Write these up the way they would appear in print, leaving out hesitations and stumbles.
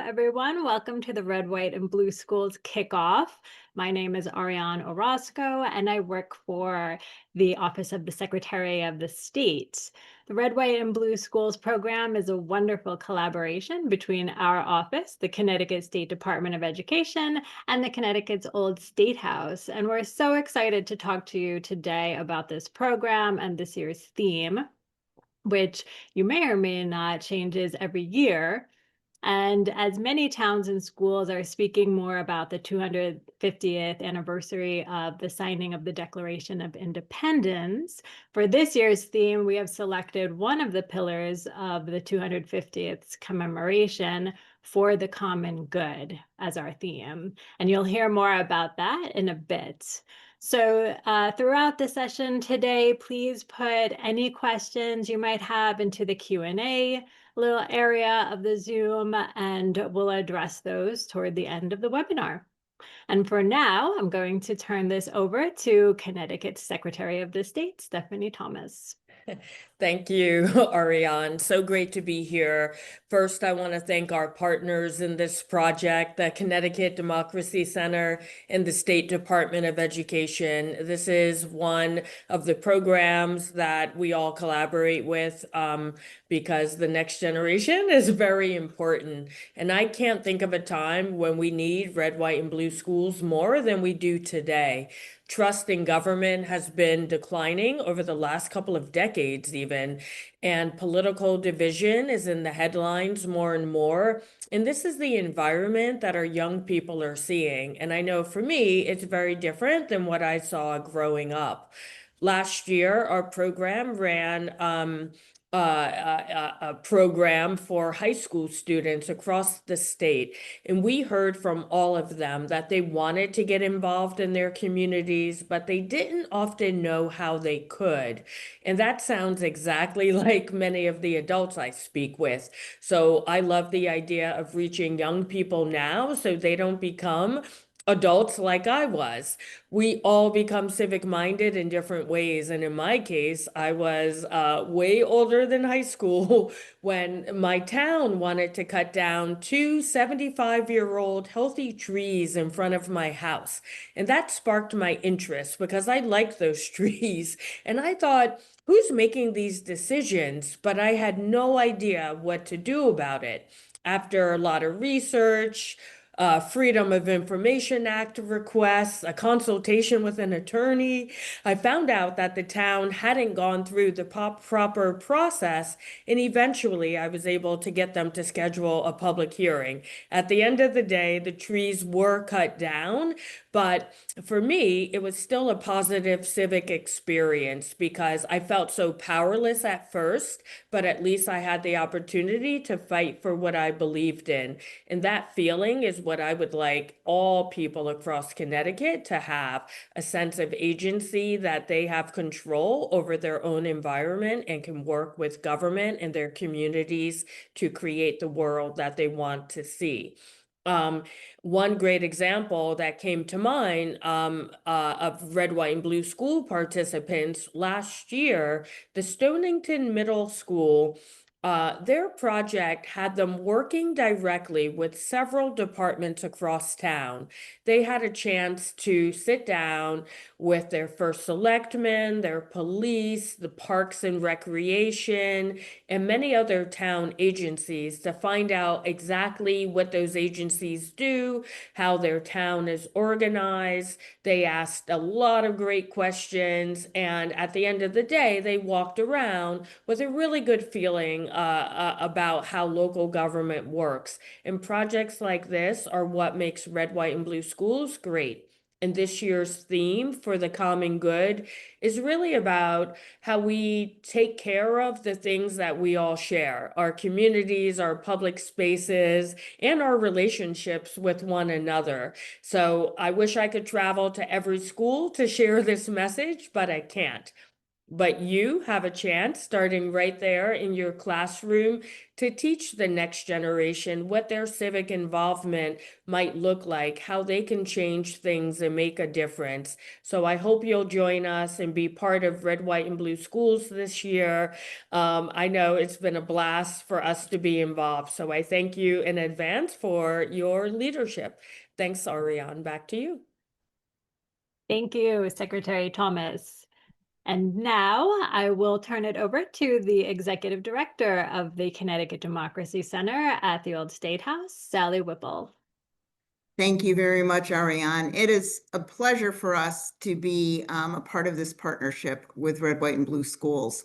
Everyone, welcome to the Red, White, and Blue Schools Kickoff. My name is Ariane Orozco, and I work for the Office of the Secretary of the State. The Red, White, and Blue Schools program is a wonderful collaboration between our office, the Connecticut State Department of Education, and the Connecticut's Old State House. And we're so excited to talk to you today about this program and this year's theme, which you may or may not changes every year. And as many towns and schools are speaking more about the 250th anniversary of the signing of the Declaration of Independence, for this year's theme, we have selected one of the pillars of the 250th commemoration for the common good as our theme. And you'll hear more about that in a bit. So throughout the session today, please put any questions you might have into the Q&A little area of the Zoom, and we'll address those toward the end of the webinar. And for now, I'm going to turn this over to Connecticut Secretary of the State, Stephanie Thomas. Thank you, Ariane. So great to be here. First, I want to thank our partners in this project, the Connecticut Democracy Center and the State Department of Education. This is one of the programs that we all collaborate with because the next generation is very important. And I can't think of a time when we need red, white, and blue schools more than we do today. Trust in government has been declining over the last couple of decades even, and political division is in the headlines more and more. And this is the environment that our young people are seeing. And I know for me, it's very different than what I saw growing up. Last year, our program ran a program for high school students across the state. And we heard from all of them that they wanted to get involved in their communities, but they didn't often know how they could. And that sounds exactly like many of the adults I speak with. So I love the idea of reaching young people now so they don't become adults like I was. We all become civic minded in different ways. And in my case, I was way older than high school when my town wanted to cut down two 75-year-old healthy trees in front of my house. And that sparked my interest because I liked those trees. And I thought, who's making these decisions? But I had no idea what to do about it. After a lot of research, Freedom of Information Act requests, a consultation with an attorney, I found out that the town hadn't gone through the proper process, and eventually I was able to get them to schedule a public hearing. At the end of the day, the trees were cut down, but for me, it was still a positive civic experience because I felt so powerless at first, but at least I had the opportunity to fight for what I believed in. And that feeling is what I would like all people across Connecticut to have, a sense of agency that they have control over their own environment and can work with government and their communities to create the world that they want to see. One great example that came to mind of red, white, and blue school participants last year, the Stonington Middle School, their project had them working directly with several departments across town. They had a chance to sit down with their first selectmen, their police, the parks and recreation, and many other town agencies to find out exactly what those agencies do, how their town is organized. They asked a lot of great questions, and at the end of the day, they walked around with a really good feeling about how local government works. And projects like this are what makes red, white, and blue schools great. And this year's theme for the common good is really about how we take care of the things that we all share, our communities, our public spaces, and our relationships with one another. So I wish I could travel to every school to share this message, but I can't. But you have a chance starting right there in your classroom to teach the next generation what their civic involvement might look like, how they can change things and make a difference. So I hope you'll join us and be part of Red, White, and Blue Schools this year. I know it's been a blast for us to be involved. So I thank you in advance for your leadership. Thanks, Ariane. Back to you. Thank you, Secretary Thomas. And now I will turn it over to the Executive Director of the Connecticut Democracy Center at the Old State House, Sally Whipple. Thank you very much, Ariane. It is a pleasure for us to be a part of this partnership with Red, White, and Blue Schools.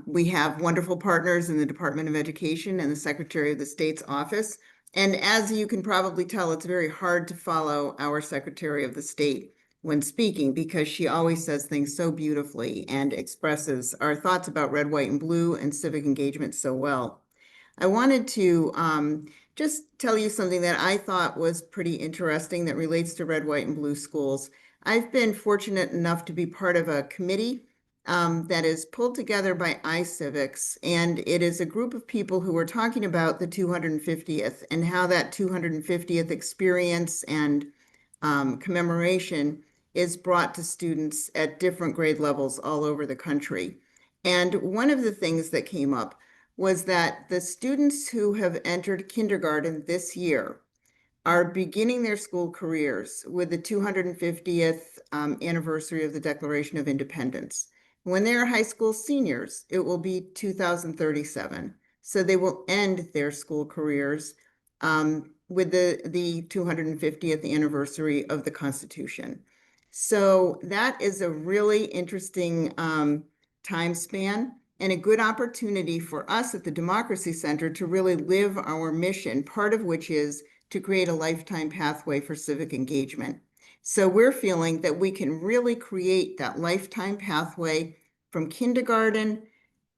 We have wonderful partners in the Department of Education and the Secretary of the State's office. And as you can probably tell, it's very hard to follow our Secretary of the State when speaking because she always says things so beautifully and expresses our thoughts about red, white, and blue and civic engagement so well. I wanted to just tell you something that I thought was pretty interesting that relates to red, white, and blue schools. I've been fortunate enough to be part of a committee that is pulled together by iCivics, and it is a group of people who are talking about the 250th and how that 250th experience and commemoration is brought to students at different grade levels all over the country. And one of the things that came up was that the students who have entered kindergarten this year are beginning their school careers with the 250th anniversary of the Declaration of Independence. When they're high school seniors, it will be 2037. So they will end their school careers with the 250th anniversary of the Constitution. So that is a really interesting time span and a good opportunity for us at the Democracy Center to really live our mission, part of which is to create a lifetime pathway for civic engagement. So we're feeling that we can really create that lifetime pathway from kindergarten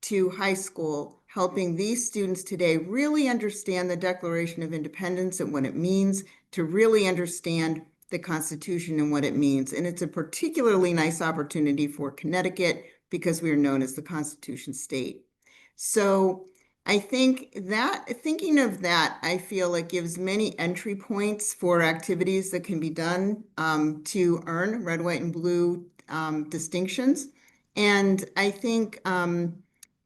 to high school, helping these students today really understand the Declaration of Independence and what it means, to really understand the Constitution and what it means. And it's a particularly nice opportunity for Connecticut because we are known as the Constitution state. So I think that thinking of that, I feel it gives many entry points for activities that can be done to earn red, white, and blue distinctions. And I think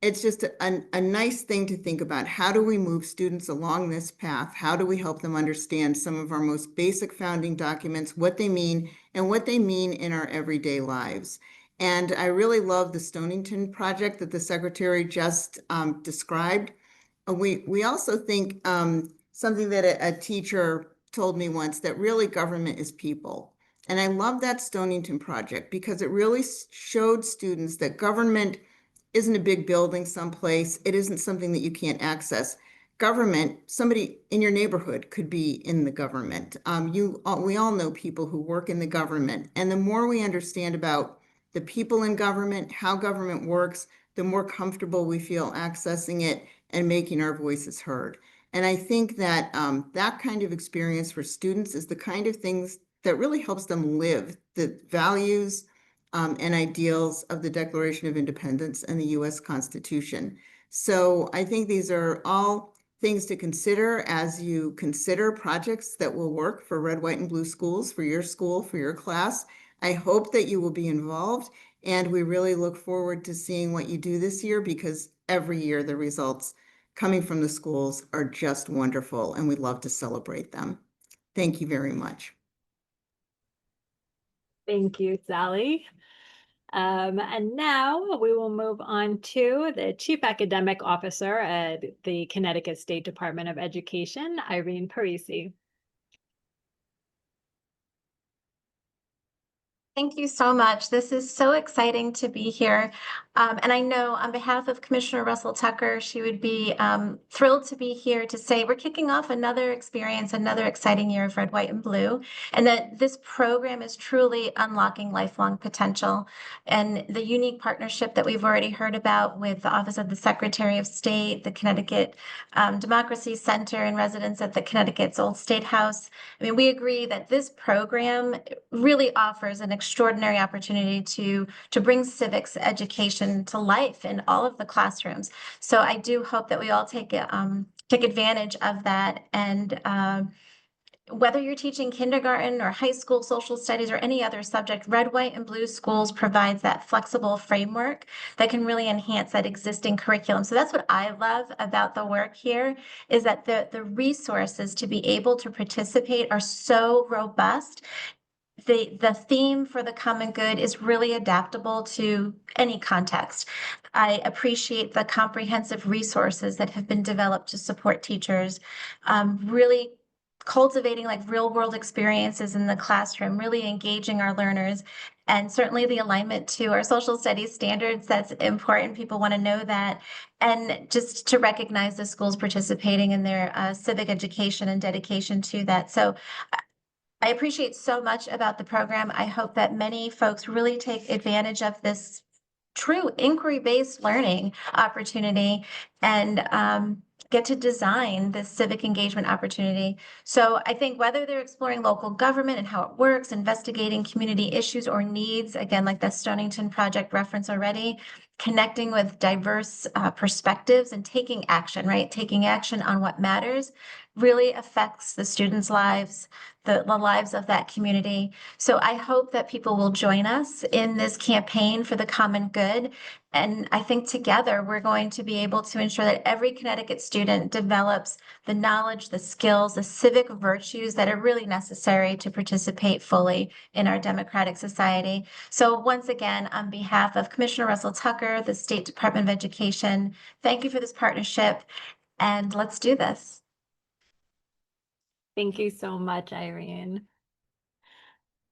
it's just a nice thing to think about. How do we move students along this path? How do we help them understand some of our most basic founding documents, what they mean, and what they mean in our everyday lives? And I really love the Stonington project that the Secretary just described. We also think something that a teacher told me once, that really government is people. And I love that Stonington project because it really showed students that government isn't a big building someplace. It isn't something that you can't access. Government, somebody in your neighborhood could be in the government. We all know people who work in the government. And the more we understand about the people in government, how government works, the more comfortable we feel accessing it and making our voices heard. And I think that that kind of experience for students is the kind of things that really helps them live the values and ideals of the Declaration of Independence and the US Constitution. So I think these are all things to consider as you consider projects that will work for red, white, and blue schools, for your school, for your class. I hope that you will be involved, and we really look forward to seeing what you do this year, because every year the results coming from the schools are just wonderful, and we'd love to celebrate them. Thank you very much. Thank you, Sally. And now we will move on to the Chief Academic Officer at the Connecticut State Department of Education, Irene Parisi. Thank you so much. This is so exciting to be here. And I know on behalf of Commissioner Russell Tucker, she would be thrilled to be here to say we're kicking off another experience, another exciting year of Red, White, and Blue, and that this program is truly unlocking lifelong potential. And the unique partnership that we've already heard about with the Office of the Secretary of State, the Connecticut Democracy Center, and residents at the Connecticut's Old State House. I mean, we agree that this program really offers an extraordinary opportunity to bring civics education to life in all of the classrooms. So I do hope that we all take advantage of that. And whether you're teaching kindergarten or high school social studies or any other subject, Red, White, and Blue Schools provides that flexible framework that can really enhance that existing curriculum. So that's what I love about the work here, is that the resources to be able to participate are so robust. The theme for the common good is really adaptable to any context. I appreciate the comprehensive resources that have been developed to support teachers, really cultivating like real world experiences in the classroom, really engaging our learners, and certainly the alignment to our social studies standards. That's important. People want to know that. And just to recognize the schools participating in their civic education and dedication to that. So I appreciate so much about the program. I hope that many folks really take advantage of this true inquiry-based learning opportunity and get to design this civic engagement opportunity. So I think whether they're exploring local government and how it works, investigating community issues or needs, again, like the Stonington project reference already, connecting with diverse perspectives and taking action, right? Taking action on what matters really affects the students' lives, the lives of that community. So I hope that people will join us in this campaign for the common good. And I think together we're going to be able to ensure that every Connecticut student develops the knowledge, the skills, the civic virtues that are really necessary to participate fully in our democratic society. So once again, on behalf of Commissioner Russell Tucker, the State Department of Education, thank you for this partnership, and let's do this. Thank you so much, Irene.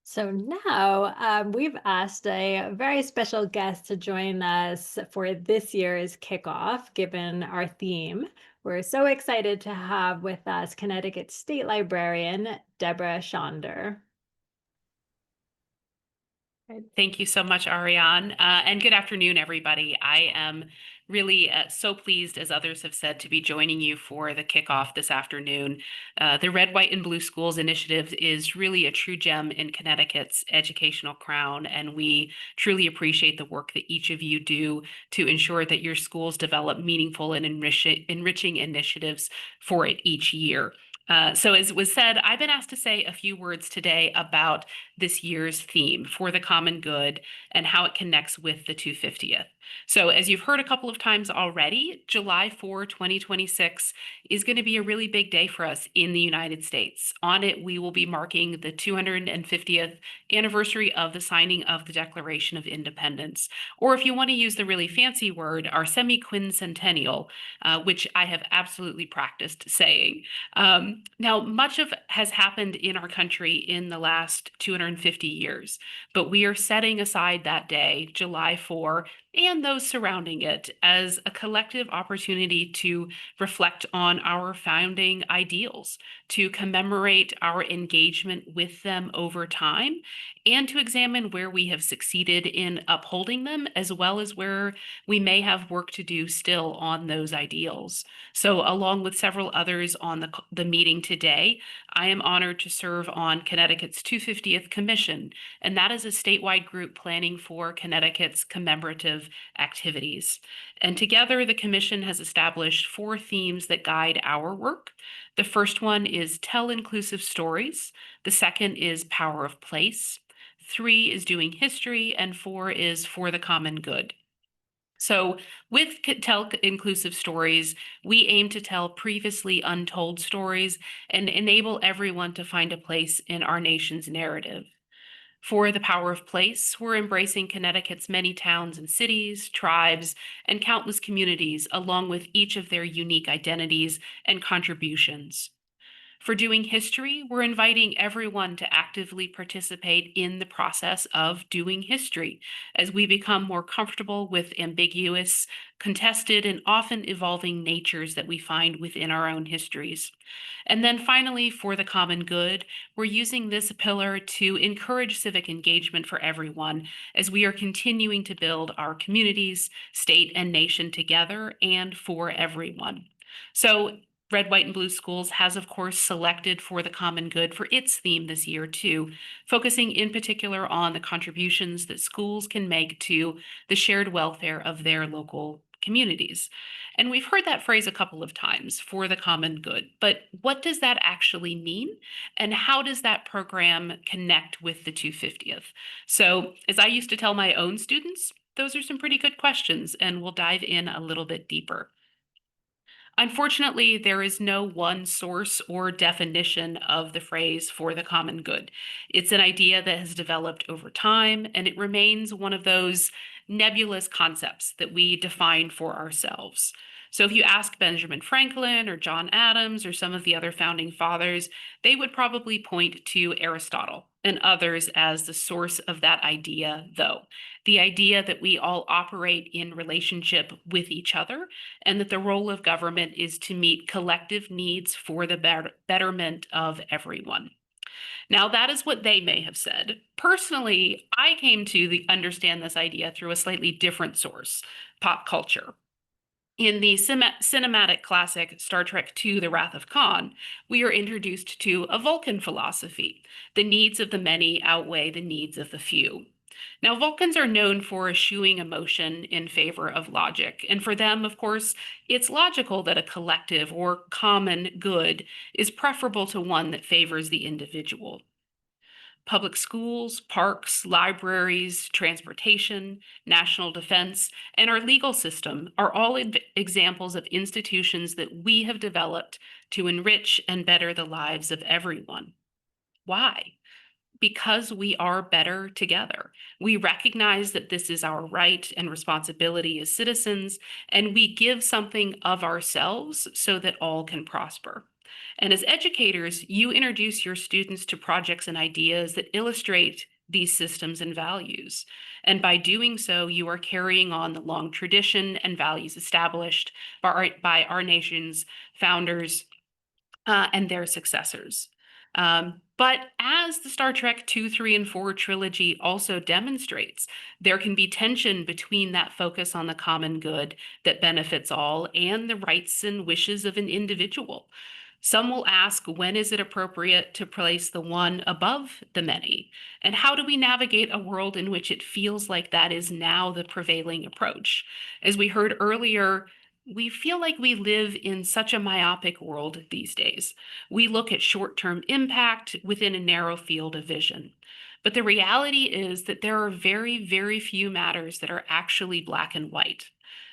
So now we've asked a very special guest to join us for this year's kickoff, given our theme. We're so excited to have with us Connecticut State Librarian, Deborah Schander. Thank you so much, Ariane. And good afternoon, everybody. I am really so pleased, as others have said, to be joining you for the kickoff this afternoon. The Red, White, and Blue Schools initiative is really a true gem in Connecticut's educational crown, and we truly appreciate the work that each of you do to ensure that your schools develop meaningful and enriching initiatives for it each year. So as was said, I've been asked to say a few words today about this year's theme, for the common good, and how it connects with the 250th. So as you've heard a couple of times already, July 4, 2026 is going to be a really big day for us in the United States. On it, we will be marking the 250th anniversary of the signing of the Declaration of Independence, or if you want to use the really fancy word, our semi-quincentennial, which I have absolutely practiced saying. Now, much of has happened in our country in the last 250 years, but we are setting aside that day, July 4, and those surrounding it, as a collective opportunity to reflect on our founding ideals, to commemorate our engagement with them over time, and to examine where we have succeeded in upholding them, as well as where we may have work to do still on those ideals. So along with several others on the meeting today, I am honored to serve on Connecticut's 250th Commission, and that is a statewide group planning for Connecticut's commemorative activities. And together, the Commission has established 4 themes that guide our work. The first one is Tell Inclusive Stories. The second is Power of Place. 3 is Doing History, and 4 is For the Common Good. So with Tell Inclusive Stories, we aim to tell previously untold stories and enable everyone to find a place in our nation's narrative. For the Power of Place, we're embracing Connecticut's many towns and cities, tribes, and countless communities, along with each of their unique identities and contributions. For Doing History, we're inviting everyone to actively participate in the process of doing history as we become more comfortable with ambiguous, contested, and often evolving natures that we find within our own histories. And then finally, for the common good, we're using this pillar to encourage civic engagement for everyone as we are continuing to build our communities, state, and nation together and for everyone. So Red, White, and Blue Schools has, of course, selected For the Common Good for its theme this year, too, focusing in particular on the contributions that schools can make to the shared welfare of their local communities. And we've heard that phrase a couple of times, for the common good. But what does that actually mean? And how does that program connect with the 250th? So, as I used to tell my own students, those are some pretty good questions, and we'll dive in a little bit deeper. Unfortunately, there is no one source or definition of the phrase for the common good. It's an idea that has developed over time, and it remains one of those nebulous concepts that we define for ourselves. So if you ask Benjamin Franklin or John Adams or some of the other founding fathers, they would probably point to Aristotle and others as the source of that idea, though. The idea that we all operate in relationship with each other and that the role of government is to meet collective needs for the betterment of everyone. Now, that is what they may have said. Personally, I came to understand this idea through a slightly different source, pop culture. In the cinematic classic Star Trek II, The Wrath of Khan, we are introduced to a Vulcan philosophy. The needs of the many outweigh the needs of the few. Now, Vulcans are known for eschewing emotion in favor of logic. And for them, of course, it's logical that a collective or common good is preferable to one that favors the individual. Public schools, parks, libraries, transportation, national defense, and our legal system are all examples of institutions that we have developed to enrich and better the lives of everyone. Why? Because we are better together. We recognize that this is our right and responsibility as citizens, and we give something of ourselves so that all can prosper. And as educators, you introduce your students to projects and ideas that illustrate these systems and values. And by doing so, you are carrying on the long tradition and values established by our nation's founders and their successors. But as the Star Trek 2, 3, and 4 trilogy also demonstrates, there can be tension between that focus on the common good that benefits all and the rights and wishes of an individual. Some will ask, when is it appropriate to place the one above the many? And how do we navigate a world in which it feels like that is now the prevailing approach? As we heard earlier, we feel like we live in such a myopic world these days. We look at short-term impact within a narrow field of vision. But the reality is that there are very, very few matters that are actually black and white.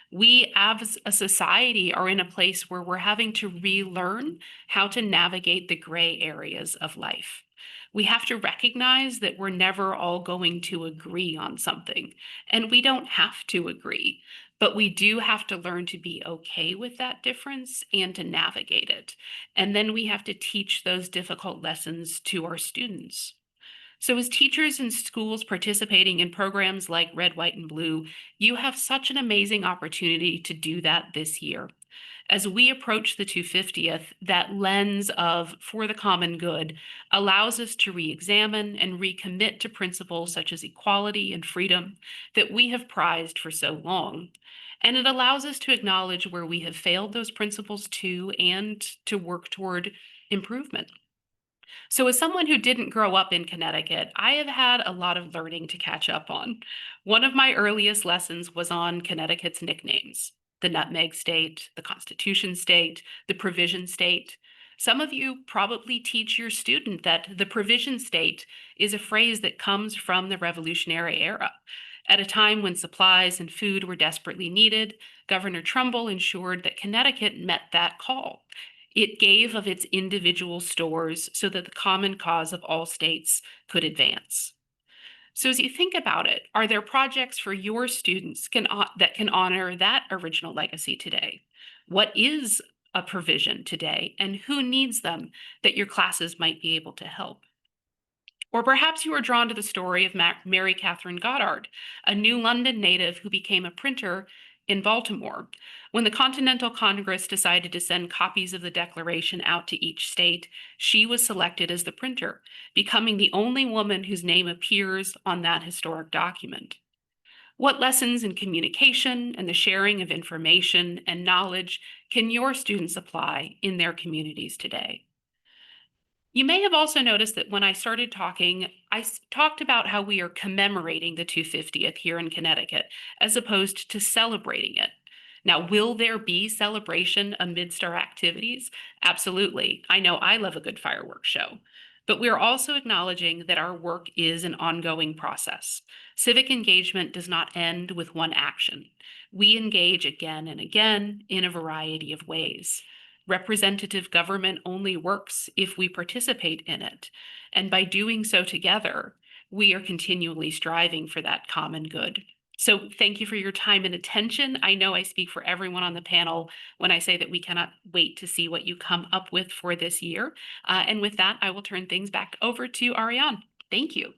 We as a society are in a place where we're having to relearn how to navigate the gray areas of life. We have to recognize that we're never all going to agree on something, and we don't have to agree, but we do have to learn to be okay with that difference and to navigate it. And then we have to teach those difficult lessons to our students. So as teachers in schools participating in programs like Red, White, and Blue, you have such an amazing opportunity to do that this year. As we approach the 250th, that lens of for the common good allows us to re-examine and recommit to principles such as equality and freedom that we have prized for so long. And it allows us to acknowledge where we have failed those principles too, and to work toward improvement. So as someone who didn't grow up in Connecticut, I have had a lot of learning to catch up on. One of my earliest lessons was on Connecticut's nicknames: the Nutmeg State, the Constitution State, the Provision State. Some of you probably teach your student that the Provision State is a phrase that comes from the Revolutionary era. At a time when supplies and food were desperately needed, Governor Trumbull ensured that Connecticut met that call. It gave of its individual stores so that the common cause of all states could advance. So as you think about it, are there projects for your students that can honor that original legacy today? What is a provision today, and who needs them that your classes might be able to help? Or perhaps you are drawn to the story of Mary Catherine Goddard, a New London native who became a printer in Baltimore. When the Continental Congress decided to send copies of the Declaration out to each state, she was selected as the printer, becoming the only woman whose name appears on that historic document. What lessons in communication and the sharing of information and knowledge can your students apply in their communities today? You may have also noticed that when I started talking, talked about how we are commemorating the 250th here in Connecticut, as opposed to celebrating it. Now, will there be celebration amidst our activities? Absolutely. I know I love a good fireworks show. But we're also acknowledging that our work is an ongoing process. Civic engagement does not end with one action. We engage again and again in a variety of ways. Representative government only works if we participate in it. And by doing so together, we are continually striving for that common good. So thank you for your time and attention. I know I speak for everyone on the panel when I say that we cannot wait to see what you come up with for this year. And with that, I will turn things back over to Ariane. Thank you.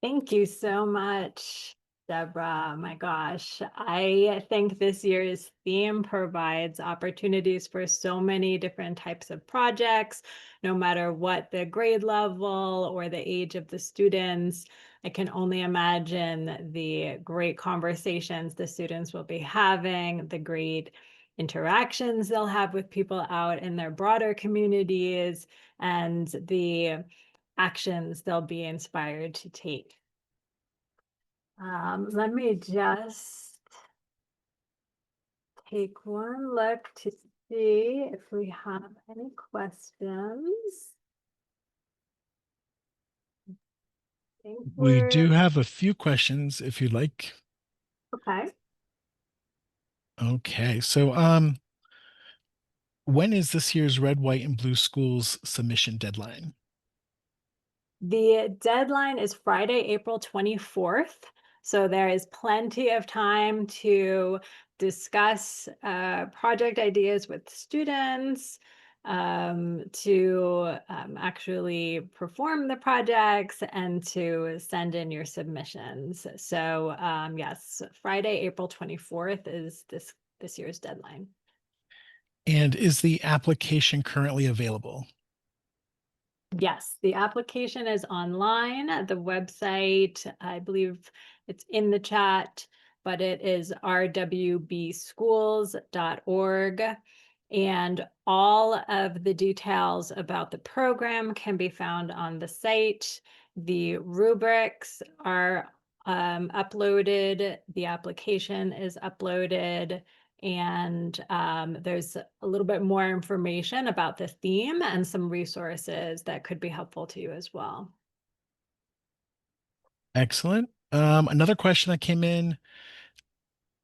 Thank you so much, Deborah. My gosh, I think this year's theme provides opportunities for so many different types of projects, no matter what the grade level or the age of the students. I can only imagine the great conversations the students will be having, the great interactions they'll have with people out in their broader communities, and the actions they'll be inspired to take. Let me just take one look to see if we have any questions. We do have a few questions if you'd like. Okay. Okay, so when is this year's Red, White, and Blue Schools submission deadline? The deadline is Friday, April 24th. So there is plenty of time to discuss project ideas with students, to actually perform the projects, and to send in your submissions. So yes, Friday, April 24th is this year's deadline. And is the application currently available? Yes, the application is online. The website, I believe it's in the chat, but it is rwbschools.org. And all of the details about the program can be found on the site. The rubrics are uploaded. The application is uploaded. And there's a little bit more information about the theme and some resources that could be helpful to you as well. Excellent. Another question that came in,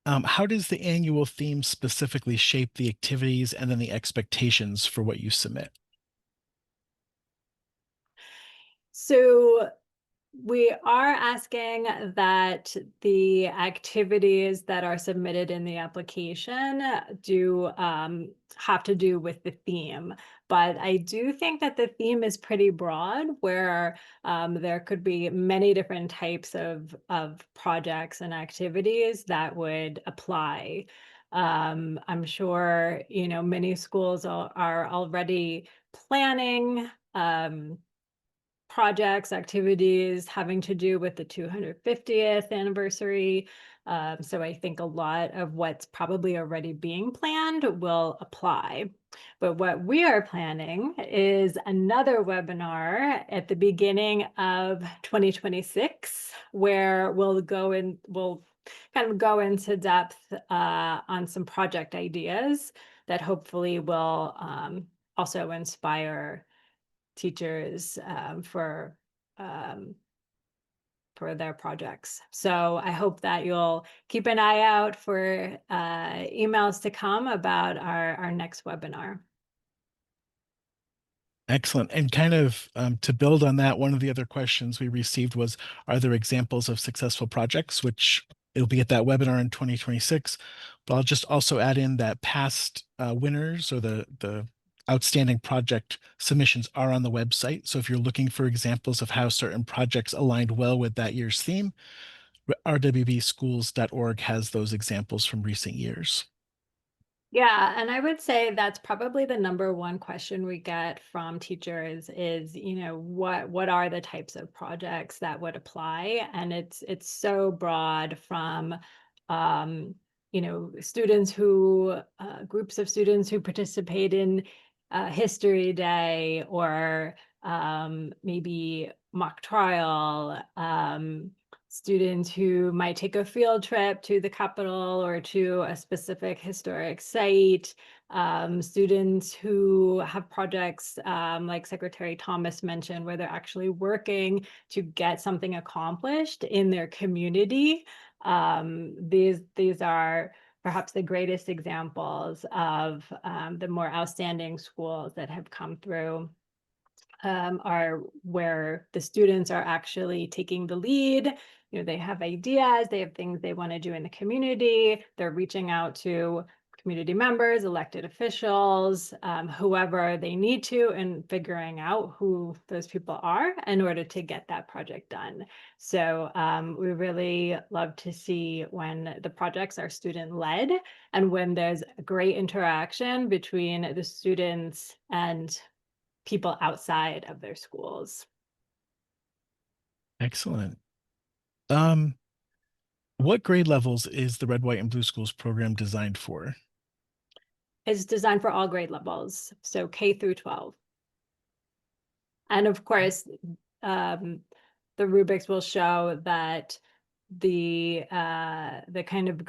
how does the annual theme specifically shape the activities and then the expectations for what you submit? So we are asking that the activities that are submitted in the application do have to do with the theme. But I do think that the theme is pretty broad, where there could be many different types of projects and activities that would apply. I'm sure, many schools are already planning projects, activities having to do with the 250th anniversary. So I think a lot of what's probably already being planned will apply. But what we are planning is another webinar at the beginning of 2026, where we'll kind of go into depth on some project ideas that hopefully will also inspire teachers for their projects. So I hope that you'll keep an eye out for emails to come about our next webinar. Excellent. And kind of to build on that, one of the other questions we received was, are there examples of successful projects, which it'll be at that webinar in 2026. But I'll just also add in that past winners or the outstanding project submissions are on the website. So if you're looking for examples of how certain projects aligned well with that year's theme, rwbschools.org has those examples from recent years. Yeah, and I would say that's probably the number one question we get from teachers is, what are the types of projects that would apply? And it's so broad from students who groups of students who participate in History Day or maybe mock trial, students who might take a field trip to the Capitol or to a specific historic site, students who have projects like Secretary Thomas mentioned, where they're actually working to get something accomplished in their community. These are perhaps the greatest examples of the more outstanding schools that have come through. Are where the students are actually taking the lead. They have ideas, they have things they want to do in the community. They're reaching out to community members, elected officials, whoever they need to, and figuring out who those people are in order to get that project done. So we really love to see when the projects are student-led and when there's a great interaction between the students and people outside of their schools. Excellent. What grade levels is the Red, White, and Blue Schools program designed for? It's designed for all grade levels, so K through 12. And of course, the rubrics will show that the kind of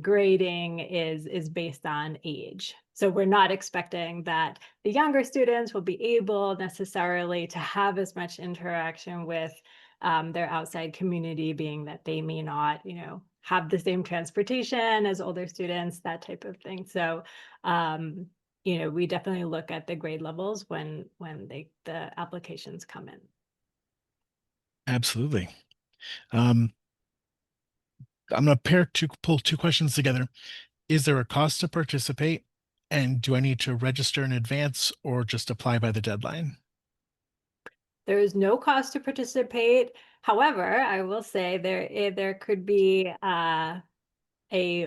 grading is based on age. So we're not expecting that the younger students will be able necessarily to have as much interaction with their outside community, being that they may not, have the same transportation as older students, that type of thing. So, we definitely look at the grade levels when the applications come in. Absolutely. I'm going to pull two questions together. Is there a cost to participate? And do I need to register in advance or just apply by the deadline? There is no cost to participate. However, I will say there could be a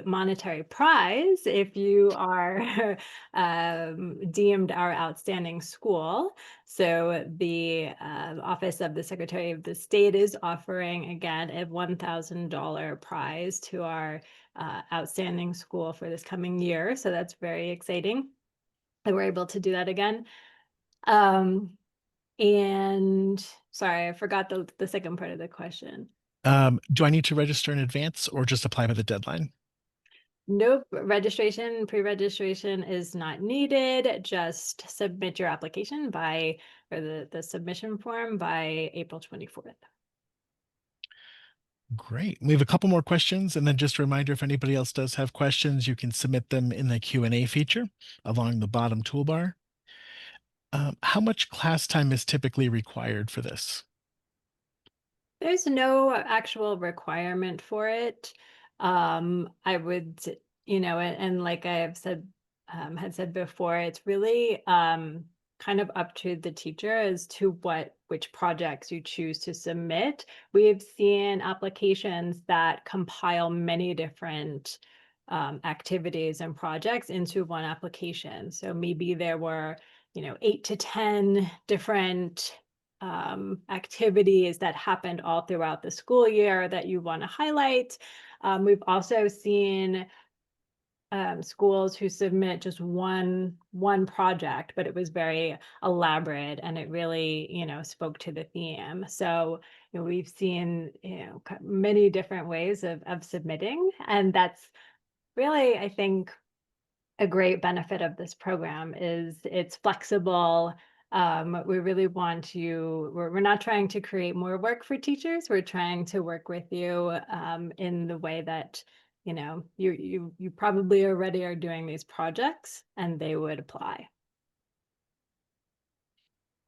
monetary prize if you are deemed our outstanding school. So the Office of the Secretary of the State is offering, again, a $1,000 prize to our outstanding school for this coming year. So that's very exciting that we're able to do that again. And sorry, I forgot the second part of the question. Do I need to register in advance or just apply by the deadline? Nope, pre-registration is not needed. Just submit your application or the submission form by April 24th. Great. We have a couple more questions, and then just a reminder, if anybody else does have questions, you can submit them in the Q&A feature along the bottom toolbar. How much class time is typically required for this? There's no actual requirement for it. I would, and like I have said, had said before, it's really kind of up to the teacher as to which projects you choose to submit. We've seen applications that compile many different activities and projects into one application. So maybe there were, 8 to 10 different activities that happened all throughout the school year that you want to highlight. We've also seen schools who submit just one project, but it was very elaborate and it really, spoke to the theme. So, we've seen, many different ways of submitting, and that's really, I think, a great benefit of this program is it's flexible. We really want you, we're not trying to create more work for teachers. We're trying to work with you in the way that, you probably already are doing these projects and they would apply.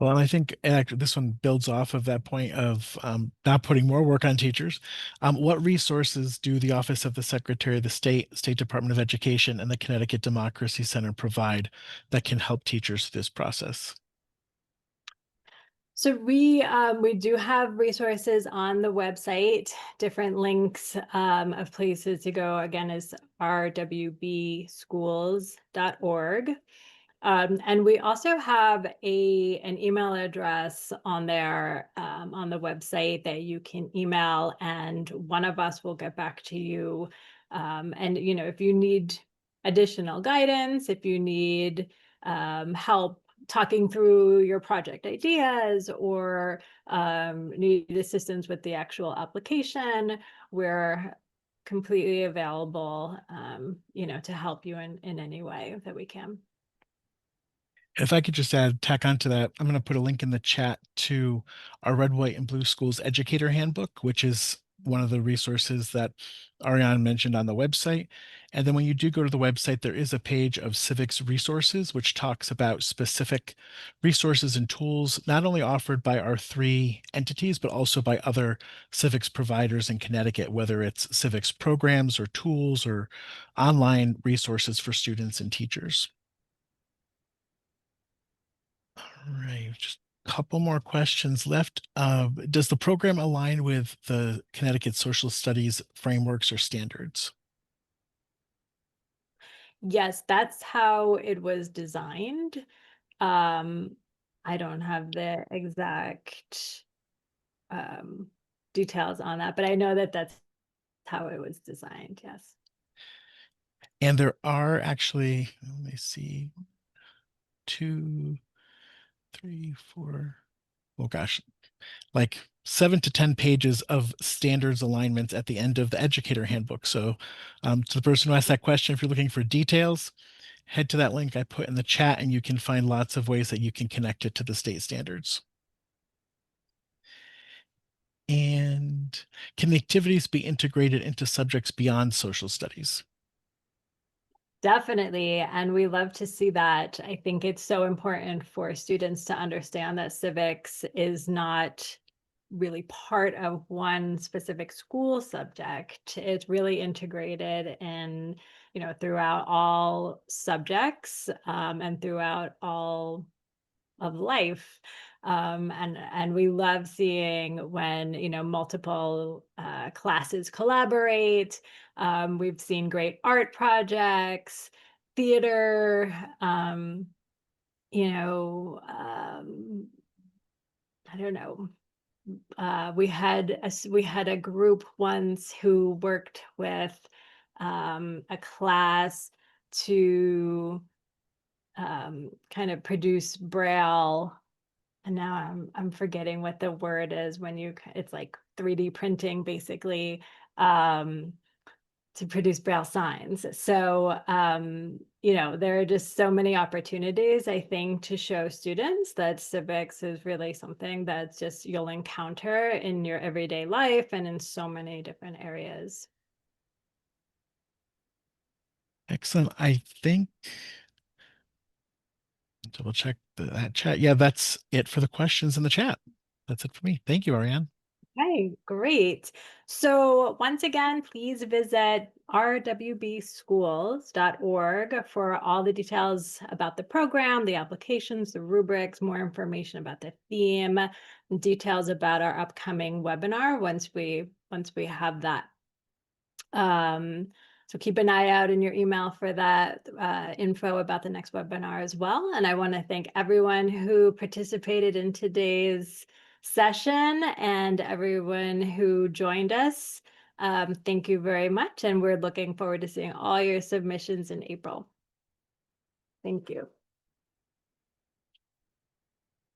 Well, and I think actually this one builds off of that point of not putting more work on teachers. What resources do the Office of the Secretary of the State Department of Education, and the Connecticut Democracy Center provide that can help teachers through this process? So we do have resources on the website, different links of places to go. Again, is rwbschools.org. And we also have an email address on there on the website that you can email, and one of us will get back to you. And if you need additional guidance, if you need help talking through your project ideas, or need assistance with the actual application, we're completely available, to help you in any way that we can. If I could just tack on to that, I'm going to put a link in the chat to our Red, White, and Blue Schools Educator Handbook, which is one of the resources that Ariane mentioned on the website. And then when you do go to the website, there is a page of civics resources, which talks about specific resources and tools, not only offered by our 3 entities, but also by other civics providers in Connecticut, whether it's civics programs or tools or online resources for students and teachers. All right, just a couple more questions left. Does the program align with the Connecticut Social Studies frameworks or standards? Yes, that's how it was designed. I don't have the exact details on that, but I know that that's how it was designed. Yes. And there are actually, let me see, 2, 3, 4, oh gosh, like 7 to 10 pages of standards alignments at the end of the educator handbook. So to the person who asked that question, if you're looking for details, head to that link I put in the chat and you can find lots of ways that you can connect it to the state standards. And can the activities be integrated into subjects beyond social studies? Definitely. And we love to see that. I think it's so important for students to understand that civics is not really part of one specific school subject. It's really integrated in, throughout all subjects, and throughout all of life. And we love seeing when multiple classes collaborate. We've seen great art projects, theater. I don't know. We had a group once who worked with a class to kind of produce Braille, and now I'm forgetting what the word is when it's like 3D printing basically, to produce Braille signs. So there are just so many opportunities, I think, to show students that civics is really something that's just you'll encounter in your everyday life and in so many different areas. Excellent. I think, double check that chat. Yeah, that's it for the questions in the chat. That's it for me. Thank you, Ariane. Okay, great. So once again, please visit rwbschools.org for all the details about the program, the applications, the rubrics, more information about the theme, details about our upcoming webinar once we have that. So keep an eye out in your email for that info about the next webinar as well. And I want to thank everyone who participated in today's session and everyone who joined us. Thank you very much. And we're looking forward to seeing all your submissions in April. Thank you.